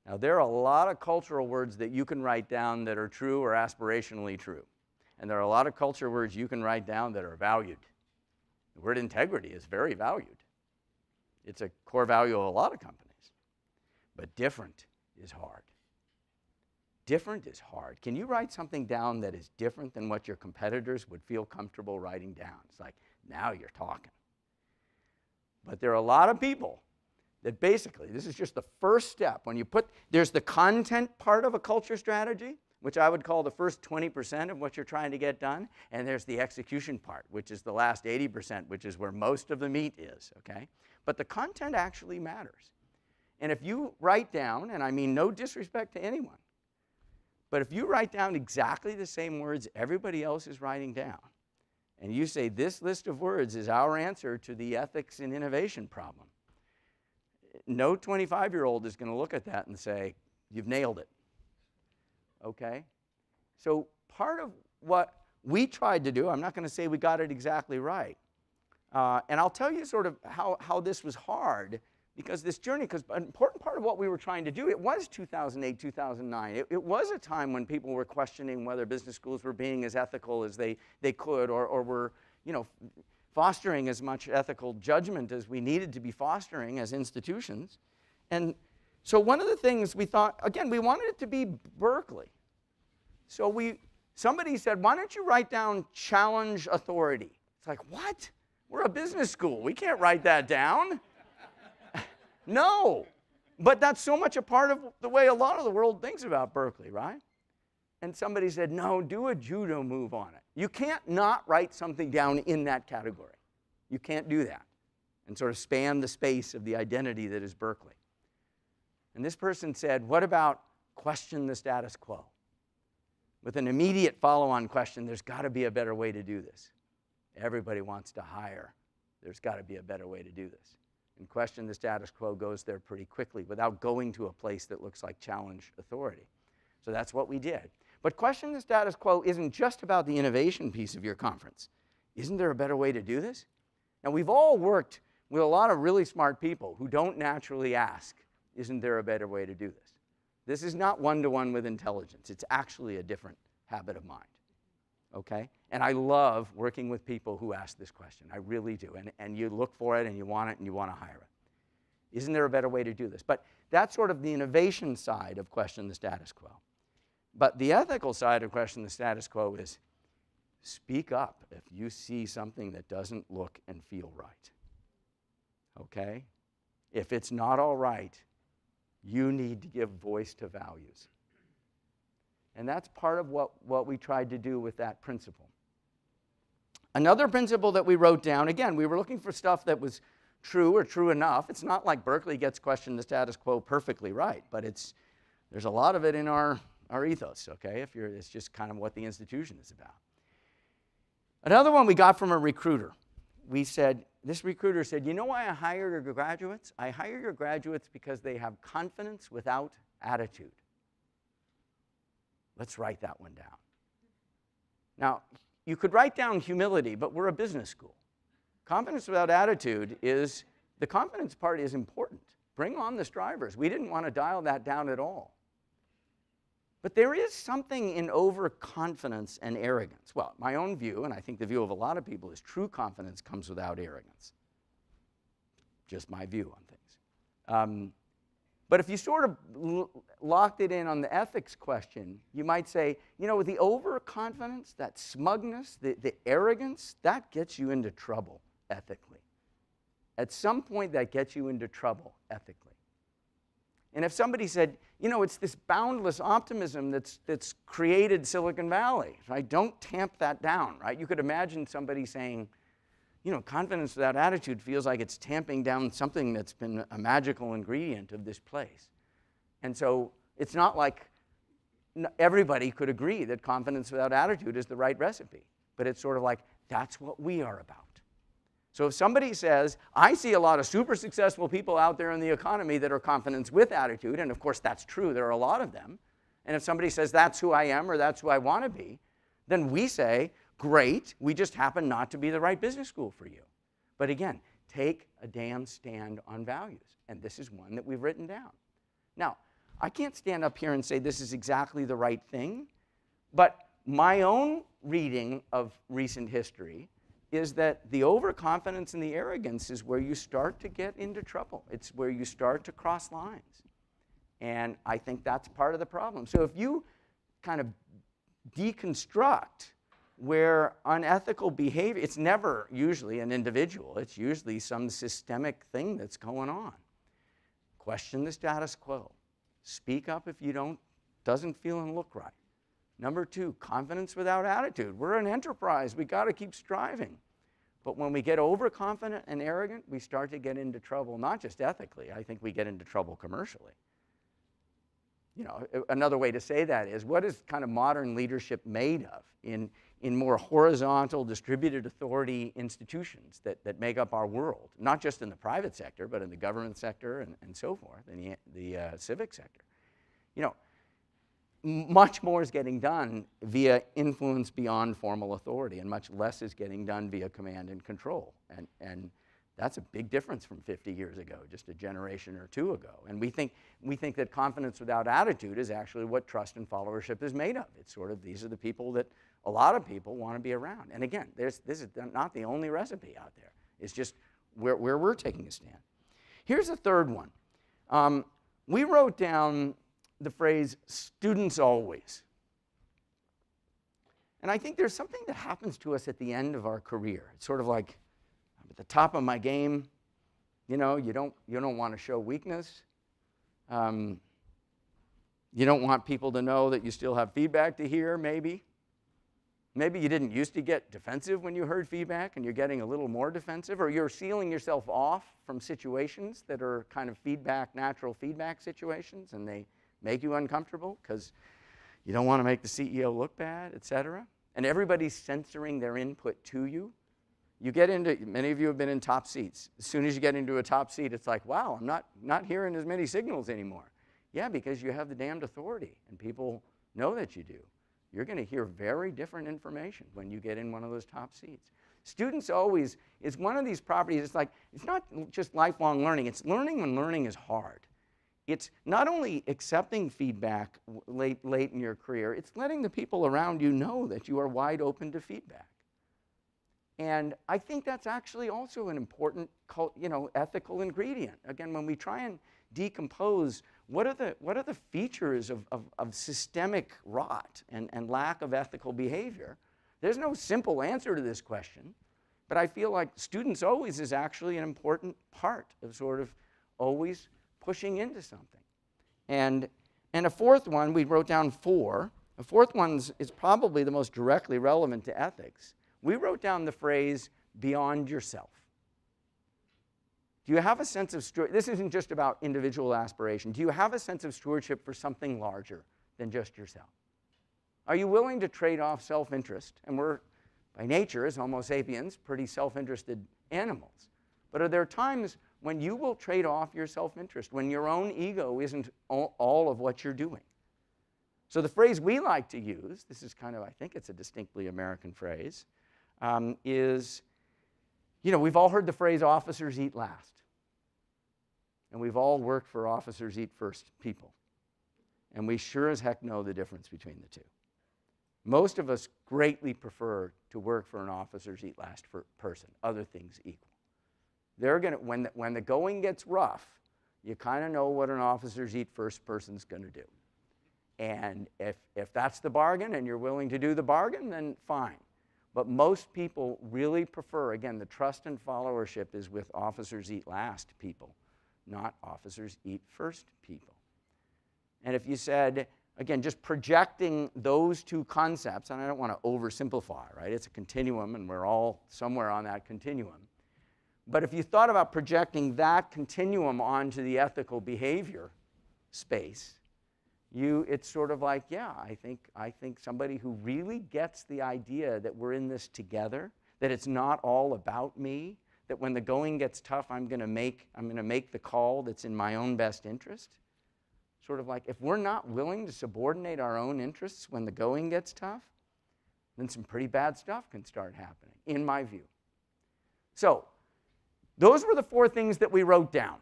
Now, there are a lot of cultural words that you can write down that are true or aspirationally true. And there are a lot of culture words you can write down that are valued. The word integrity is very valued. It's a core value of a lot of companies. But different is hard. Different is hard. Can you write something down that is different than what your competitors would feel comfortable writing down? It's like, now you're talking. But there are a lot of people that basically, this is just the first step. When you there's the content part of a culture strategy, which I would call the first 20% of what you're trying to get done, and there's the execution part, which is the last 80%, which is where most of the meat is, okay? But the content actually matters. And if you write down, and I mean no disrespect to anyone, but if you write down exactly the same words everybody else is writing down, and you say this list of words is our answer to the ethics and innovation problem, no 25-year-old is going to look at that and say, you've nailed it, okay? So part of what we tried to do, I'm not going to say we got it exactly right, and I'll tell you sort of how this was hard, because this journey, because an important part of what we were trying to do, it was 2008, 2009. It was a time when people were questioning whether business schools were being as ethical as they could, or were, you know, fostering as much ethical judgment as we needed to be fostering as institutions. And so one of the things we thought, again, we wanted it to be Berkeley. So somebody said, why don't you write down challenge authority? It's like, what? We're a business school. We can't write that down. No. But that's so much a part of the way a lot of the world thinks about Berkeley, right? And somebody said, no, do a judo move on it. You can't not write something down in that category. You can't do that and sort of span the space of the identity that is Berkeley. And this person said, what about question the status quo? With an immediate follow-on question, there's got to be a better way to do this. Everybody wants to hire. There's got to be a better way to do this. And question the status quo goes there pretty quickly without going to a place that looks like challenge authority. So that's what we did. But question the status quo isn't just about the innovation piece of your conference. Isn't there a better way to do this? Now, we've all worked with a lot of really smart people who don't naturally ask, isn't there a better way to do this? This is not one-to-one with intelligence. It's actually a different habit of mind, okay? And I love working with people who ask this question. I really do. And you look for it, and you want it, and you want to hire it. Isn't there a better way to do this? But that's sort of the innovation side of question the status quo. But the ethical side of question the status quo is speak up if you see something that doesn't look and feel right, okay? If it's not all right, you need to give voice to values. And that's part of what we tried to do with that principle. Another principle that we wrote down, again, we were looking for stuff that was true or true enough. It's not like Berkeley gets question the status quo perfectly right, but there's a lot of it in our ethos, okay? It's just kind of what the institution is about. Another one we got from a recruiter. This recruiter said, you know why I hire your graduates? I hire your graduates because they have confidence without attitude. Let's write that one down. Now, you could write down humility, but we're a business school. Confidence without attitude the confidence part is important. Bring on the strivers. We didn't want to dial that down at all. But there is something in overconfidence and arrogance. Well, my own view, and I think the view of a lot of people, is true confidence comes without arrogance. Just my view on things. But if you sort of locked it in on the ethics question, you might say, you know, the overconfidence, that smugness, the arrogance, that gets you into trouble ethically. At some point, that gets you into trouble ethically. And if somebody said, you know, it's this boundless optimism that's created Silicon Valley, right? Don't tamp that down, right? You could imagine somebody saying, you know, confidence without attitude feels like it's tamping down something that's been a magical ingredient of this place. And so it's not like everybody could agree that confidence without attitude is the right recipe. But it's sort of like, that's what we are about. So if somebody says, I see a lot of super successful people out there in the economy that are confidence with attitude, and of course that's true, there are a lot of them. And if somebody says, that's who I am or that's who I want to be, then we say, great, we just happen not to be the right business school for you. But again, take a damn stand on values. And this is one that we've written down. Now, I can't stand up here and say this is exactly the right thing, but my own reading of recent history is that the overconfidence and the arrogance is where you start to get into trouble. It's where you start to cross lines. And I think that's part of the problem. So if you kind of deconstruct where unethical behavior, it's never usually an individual, it's usually some systemic thing that's going on. Question the status quo. Speak up if you doesn't feel and look right. Number 2, confidence without attitude. We're an enterprise. We got to keep striving. But when we get overconfident and arrogant, we start to get into trouble, not just ethically. I think we get into trouble commercially. You know, another way to say that is, what is kind of modern leadership made of in more horizontal, distributed authority institutions that make up our world, not just in the private sector, but in the government sector and so forth, in the civic sector. You know, much more is getting done via influence beyond formal authority, and much less is getting done via command and control. And that's a big difference from 50 years ago, just a generation or 2 ago. And we think that confidence without attitude is actually what trust and followership is made of. It's sort of, these are the people that a lot of people want to be around. And again, this is not the only recipe out there. It's just where we're taking a stand. Here's a third one. We wrote down the phrase, students always. And I think there's something that happens to us at the end of our career. It's sort of like, I'm at the top of my game. You know, you don't want to show weakness. You don't want people to know that you still have feedback to hear, maybe. Maybe you didn't used to get defensive when you heard feedback, and you're getting a little more defensive, or you're sealing yourself off from situations that are kind of natural feedback situations, and they make you uncomfortable because you don't want to make the CEO look bad, et cetera. And everybody's censoring their input to you. You get into, many of you have been in top seats. As soon as you get into a top seat, it's like, wow, I'm not hearing as many signals anymore. Yeah, because you have the damned authority, and people know that you do. You're going to hear very different information when you get in one of those top seats. Students always is one of these properties. It's like, it's not just lifelong learning. It's learning when learning is hard. It's not only accepting feedback late in your career, it's letting the people around you know that you are wide open to feedback. And I think that's actually also an important, ethical ingredient. Again, when we try and decompose what are the features of systemic rot and lack of ethical behavior, there's no simple answer to this question, but I feel like students always is actually an important part of sort of always pushing into something. And a fourth one, we wrote down 4. A fourth one is probably the most directly relevant to ethics. We wrote down the phrase, beyond yourself. Do you have a sense of stewardship? This isn't just about individual aspiration. Do you have a sense of stewardship for something larger than just yourself? Are you willing to trade off self-interest? And we're, by nature, as Homo sapiens, pretty self-interested animals. But are there times when you will trade off your self-interest, when your own ego isn't all of what you're doing? So the phrase we like to use, this is kind of, I think it's a distinctly American phrase, is, we've all heard the phrase, officers eat last. And we've all worked for officers eat first people. And we sure as heck know the difference between the two. Most of us greatly prefer to work for an officers eat last person, other things equal. They're going to, when the going gets rough, you kind of know what an officers eat first person's going to do. And if that's the bargain and you're willing to do the bargain, then fine. But most people really prefer, again, the trust and followership is with officers eat last people, not officers eat first people. And if you said, again, just projecting those two concepts, and I don't want to oversimplify, right? It's a continuum, and we're all somewhere on that continuum. But if you thought about projecting that continuum onto the ethical behavior space, it's sort of like, yeah, I think somebody who really gets the idea that we're in this together, that it's not all about me, that when the going gets tough, I'm going to make the call that's in my own best interest. Sort of like, if we're not willing to subordinate our own interests when the going gets tough, then some pretty bad stuff can start happening, in my view. So, those were the 4 things that we wrote down.